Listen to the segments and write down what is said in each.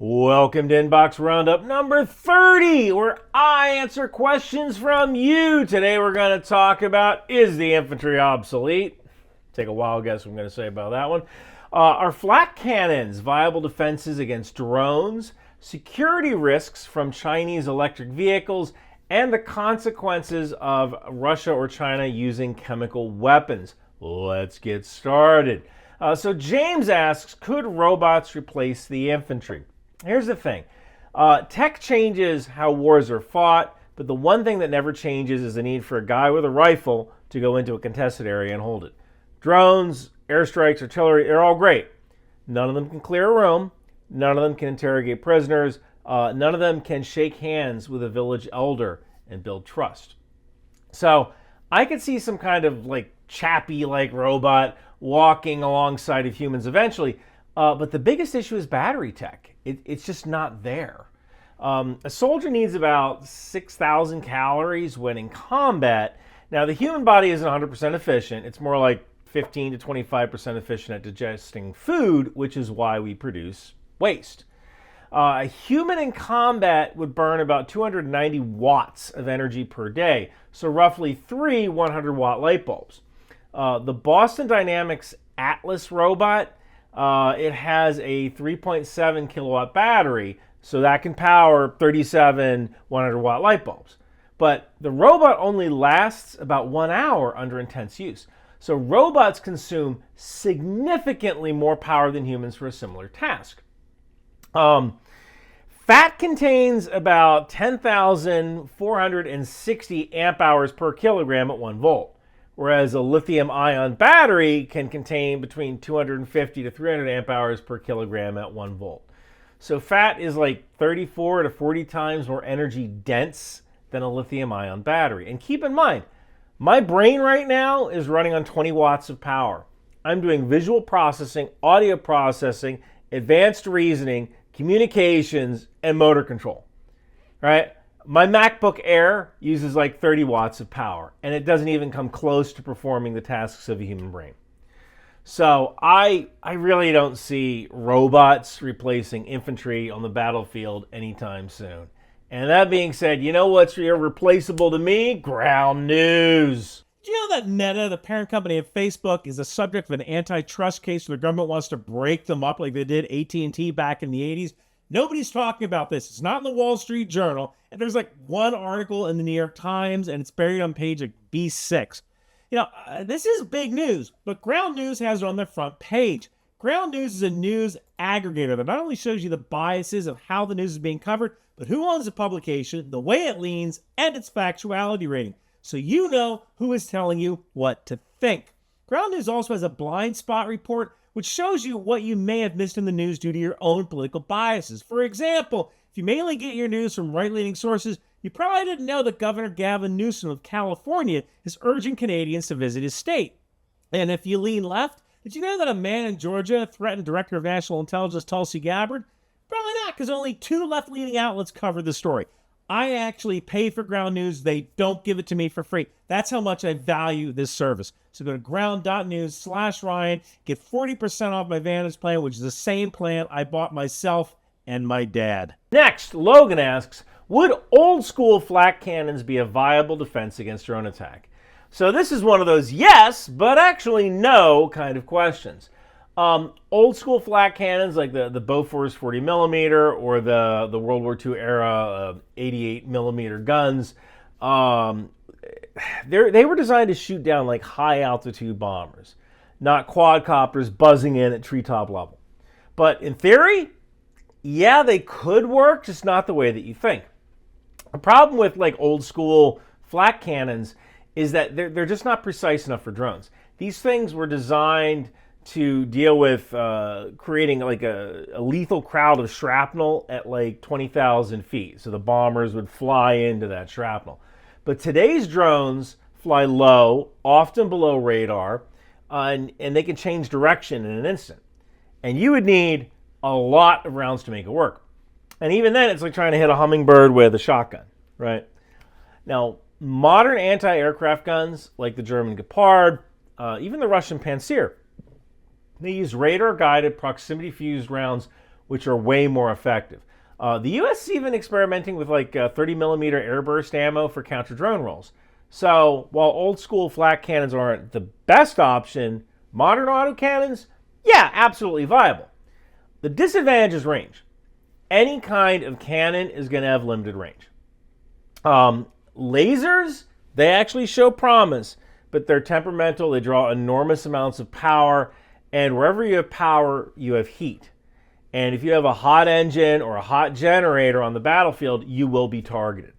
Welcome to Inbox Roundup number 30, where I answer questions from you. Today we're going to talk about, is the infantry obsolete? Take a wild guess what I'm going to say about that one. Are Flack cannons viable defenses against drones, security risks from Chinese electric vehicles, and the consequences of Russia or China using chemical weapons? Let's get started. So James asks, could robots replace the infantry? Here's the thing. Tech changes how wars are fought, but the one thing that never changes is the need for a guy with a rifle to go into a contested area and hold it. Drones, airstrikes, artillery, they're all great. None of them can clear a room. None of them can interrogate prisoners. None of them can shake hands with a village elder and build trust. So I could see some kind of like Chappie-like robot walking alongside of humans eventually. But the biggest issue is battery tech. It's just not there. A soldier needs about 6,000 calories when in combat. Now, the human body isn't 100% efficient. It's more like 15 to 25% efficient at digesting food, which is why we produce waste. A human in combat would burn about 290 watts of energy per day, so roughly 3 100-watt light bulbs. The Boston Dynamics Atlas robot, it has a 3.7 kilowatt battery, so that can power 37 100-watt light bulbs. But the robot only lasts about 1 hour under intense use. So robots consume significantly more power than humans for a similar task. Fat contains about 10,460 amp hours per kilogram at 1 volt. Whereas a lithium-ion battery can contain between 250 to 300 amp hours per kilogram at 1 volt. So fat is like 34 to 40 times more energy dense than a lithium-ion battery. And keep in mind, my brain right now is running on 20 watts of power. I'm doing visual processing, audio processing, advanced reasoning, communications, and motor control, right? My MacBook Air uses like 30 watts of power, and it doesn't even come close to performing the tasks of a human brain. So I really don't see robots replacing infantry on the battlefield anytime soon. And that being said, you know what's irreplaceable to me? Ground news. Do you know that Meta, the parent company of Facebook, is the subject of an antitrust case where the government wants to break them up like they did AT&T back in the 80s? Nobody's talking about this. It's not in the Wall Street Journal. And there's like one article in the New York Times, and it's buried on page B6. This is big news, but Ground News has it on their front page. Ground News is a news aggregator that not only shows you the biases of how the news is being covered, but who owns the publication, the way it leans, and its factuality rating, so you know who is telling you what to think. Ground News also has a blind spot report, which shows you what you may have missed in the news due to your own political biases. For example, if you mainly get your news from right-leaning sources, you probably didn't know that Governor Gavin Newsom of California is urging Canadians to visit his state. And if you lean left, did you know that a man in Georgia threatened Director of National Intelligence Tulsi Gabbard? Probably not, because only 2 left-leaning outlets covered the story. I actually pay for Ground News. They don't give it to me for free. That's how much I value this service. So go to ground.news/Ryan, get 40% off my Vantage plan, which is the same plan I bought myself and my dad. Next, Logan asks, would old school flak cannons be a viable defense against drone attack? So this is one of those yes, but actually no kind of questions. Old school flak cannons like the Bofors 40 millimeter or the World War II era 88 millimeter guns, they were designed to shoot down like high altitude bombers, not quadcopters buzzing in at treetop level. But in theory, yeah, they could work, just not the way that you think. The problem with like old school flak cannons is that they're just not precise enough for drones. These things were designed to deal with creating like a lethal crowd of shrapnel at like 20,000 feet. So the bombers would fly into that shrapnel. But today's drones fly low, often below radar, and they can change direction in an instant. And you would need a lot of rounds to make it work. And even then, it's like trying to hit a hummingbird with a shotgun, right? Now, modern anti-aircraft guns, like the German Gepard, even the Russian Panzer, they use radar-guided, proximity-fused rounds which are way more effective. The U.S. is even experimenting with like 30 millimeter airburst ammo for counter drone rolls. So while old school Flack cannons aren't the best option, modern autocannons, yeah, absolutely viable. The disadvantage is range. Any kind of cannon is going to have limited range. Lasers, they actually show promise, but they're temperamental. They draw enormous amounts of power, and wherever you have power, you have heat. And if you have a hot engine or a hot generator on the battlefield, you will be targeted.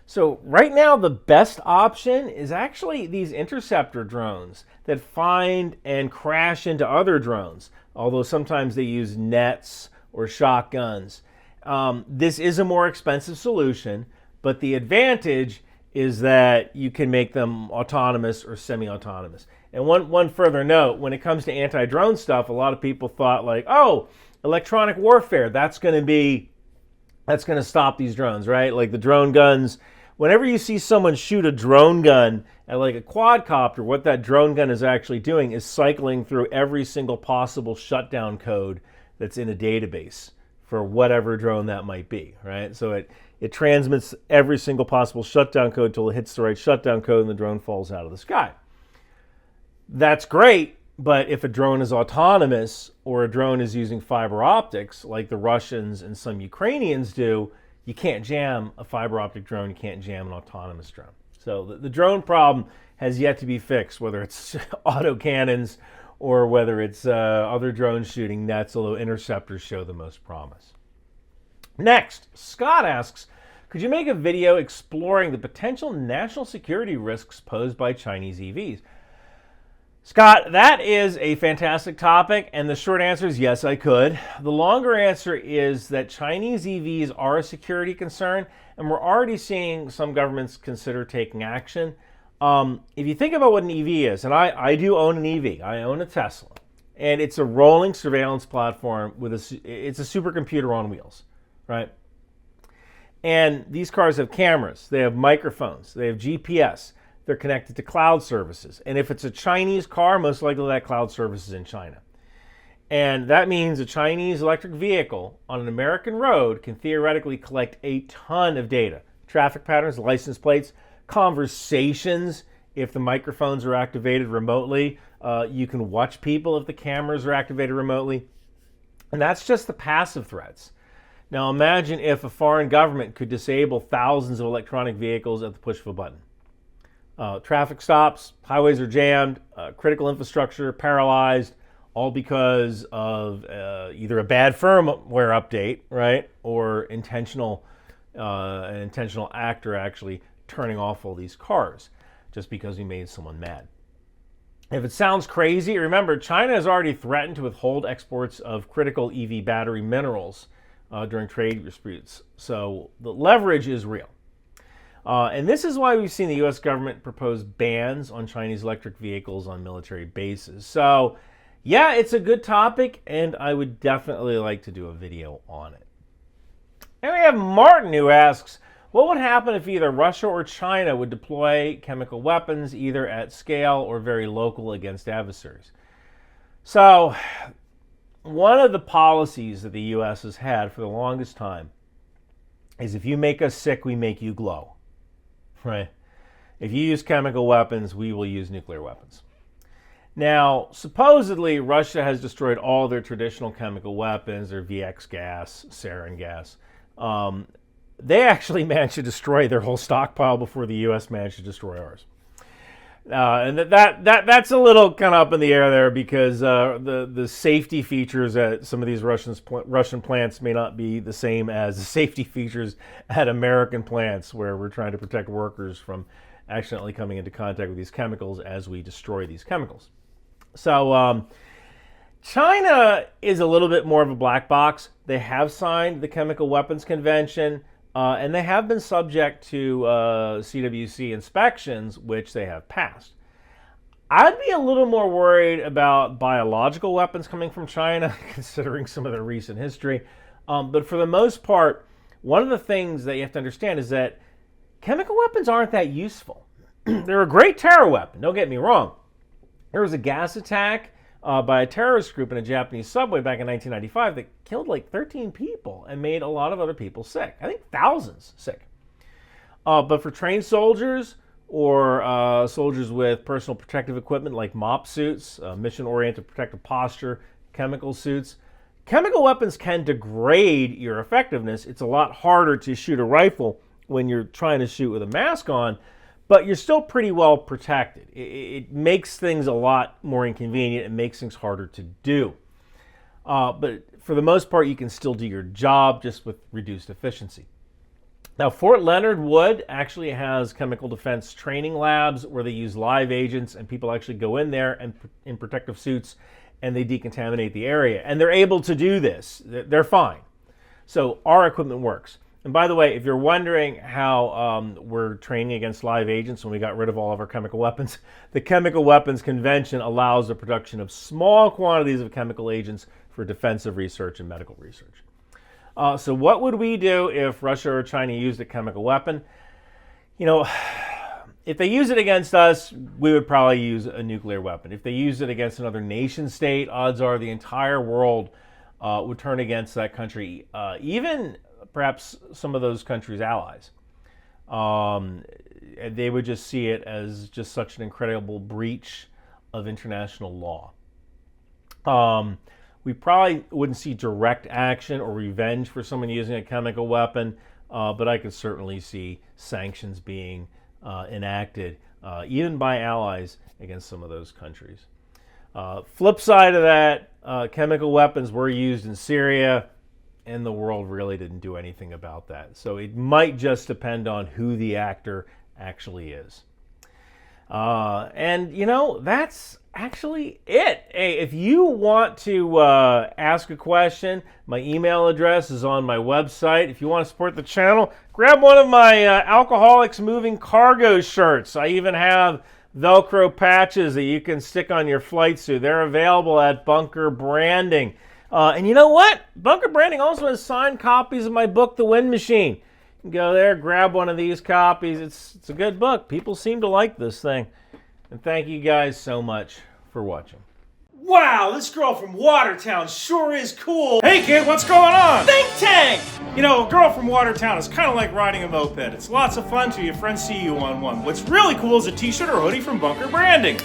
So right now, the best option is actually these interceptor drones that find and crash into other drones, although sometimes they use nets or shotguns. This is a more expensive solution, but the advantage is that you can make them autonomous or semi-autonomous. And one further note, when it comes to anti-drone stuff, a lot of people thought like, oh, electronic warfare, that's going to stop these drones, right? Like the drone guns. Whenever you see someone shoot a drone gun at like a quadcopter, what that drone gun is actually doing is cycling through every single possible shutdown code that's in a database for whatever drone that might be, right? So it transmits every single possible shutdown code until it hits the right shutdown code and the drone falls out of the sky. That's great, but if a drone is autonomous or a drone is using fiber optics like the Russians and some Ukrainians do, you can't jam a fiber optic drone, you can't jam an autonomous drone. So the drone problem has yet to be fixed, whether it's autocannons or whether it's other drones shooting nets, although interceptors show the most promise. Next, Scott asks, could you make a video exploring the potential national security risks posed by Chinese EVs? Scott, that is a fantastic topic, and the short answer is yes, I could. The longer answer is that Chinese EVs are a security concern, and we're already seeing some governments consider taking action. If you think about what an EV is, and I do own an EV, I own a Tesla, and it's a rolling surveillance platform it's a supercomputer on wheels, right? And these cars have cameras, they have microphones, they have GPS. They're connected to cloud services. And if it's a Chinese car, most likely that cloud service is in China. And that means a Chinese electric vehicle on an American road can theoretically collect a ton of data. Traffic patterns, license plates, conversations. If the microphones are activated remotely, you can watch people if the cameras are activated remotely. And that's just the passive threats. Now imagine if a foreign government could disable thousands of electronic vehicles at the push of a button. Traffic stops, highways are jammed, critical infrastructure paralyzed, all because of either a bad firmware update, right, or an intentional actor actually turning off all these cars just because he made someone mad. If it sounds crazy, remember China has already threatened to withhold exports of critical EV battery minerals during trade disputes. So the leverage is real. And this is why we've seen the U.S. government propose bans on Chinese electric vehicles on military bases. So, yeah, it's a good topic, and I would definitely like to do a video on it. And we have Martin who asks, what would happen if either Russia or China would deploy chemical weapons either at scale or very local against adversaries? So, one of the policies that the U.S. has had for the longest time is if you make us sick, we make you glow. Right. If you use chemical weapons, we will use nuclear weapons. Now, supposedly, Russia has destroyed all their traditional chemical weapons, their VX gas, sarin gas. They actually managed to destroy their whole stockpile before the U.S. managed to destroy ours. And that's a little kind of up in the air there because the safety features at some of these Russian plants may not be the same as the safety features at American plants where we're trying to protect workers from accidentally coming into contact with these chemicals as we destroy these chemicals. So China is a little bit more of a black box. They have signed the Chemical Weapons Convention. And they have been subject to CWC inspections, which they have passed. I'd be a little more worried about biological weapons coming from China, considering some of their recent history. But for the most part, one of the things that you have to understand is that chemical weapons aren't that useful. They're a great terror weapon, don't get me wrong. There was a gas attack by a terrorist group in a Japanese subway back in 1995 that killed like 13 people and made a lot of other people sick. I think thousands sick. But for trained soldiers or soldiers with personal protective equipment like MOP suits, mission-oriented protective posture, chemical suits, chemical weapons can degrade your effectiveness. It's a lot harder to shoot a rifle when you're trying to shoot with a mask on, but you're still pretty well protected. It makes things a lot more inconvenient. It makes things harder to do. But for the most part, you can still do your job just with reduced efficiency. Now, Fort Leonard Wood actually has chemical defense training labs where they use live agents and people actually go in there and in protective suits and they decontaminate the area. And they're able to do this. They're fine. So our equipment works. And by the way, if you're wondering how we're training against live agents when we got rid of all of our chemical weapons, the Chemical Weapons Convention allows the production of small quantities of chemical agents for defensive research and medical research. So what would we do if Russia or China used a chemical weapon? You know, if they use it against us, we would probably use a nuclear weapon. If they use it against another nation state, odds are the entire world would turn against that country, even perhaps some of those countries' allies. They would just see it as just such an incredible breach of international law. We probably wouldn't see direct action or revenge for someone using a chemical weapon, but I could certainly see sanctions being enacted, even by allies, against some of those countries. Flip side of that, chemical weapons were used in Syria, and the world really didn't do anything about that. So it might just depend on who the actor actually is. And, you know, that's actually it. Hey, if you want to ask a question, my email address is on my website. If you want to support the channel, grab one of my Alcoholics Moving Cargo shirts. I even have Velcro patches that you can stick on your flight suit. They're available at Bunker Branding. And you know what? Bunker Branding also has signed copies of my book, The Wind Machine. You can go there, grab one of these copies. It's a good book. People seem to like this thing. And thank you guys so much for watching. Wow, this girl from Watertown sure is cool. Hey kid, what's going on? Think tank! You know, a girl from Watertown is kind of like riding a moped. It's lots of fun till your friends see you on one. What's really cool is a t-shirt or hoodie from Bunker Branding.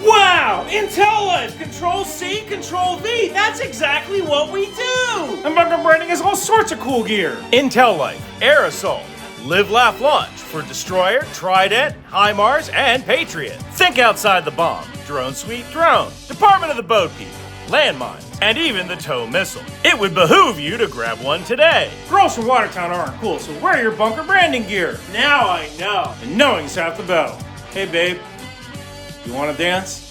Wow! Intel Life! Control-C, Control-V! That's exactly what we do! And Bunker Branding has all sorts of cool gear. Intel Life, Aerosol, Live, Laugh, Launch for Destroyer, Trident, HIMARS, and Patriot. Think outside the bomb. Drone Suite Drone, Department of the Boat People, landmines, and even the tow missile. It would behoove you to grab one today. Girls from Watertown aren't cool, so wear your Bunker Branding gear. Now I know. And knowing's half the battle. Hey babe, you wanna dance?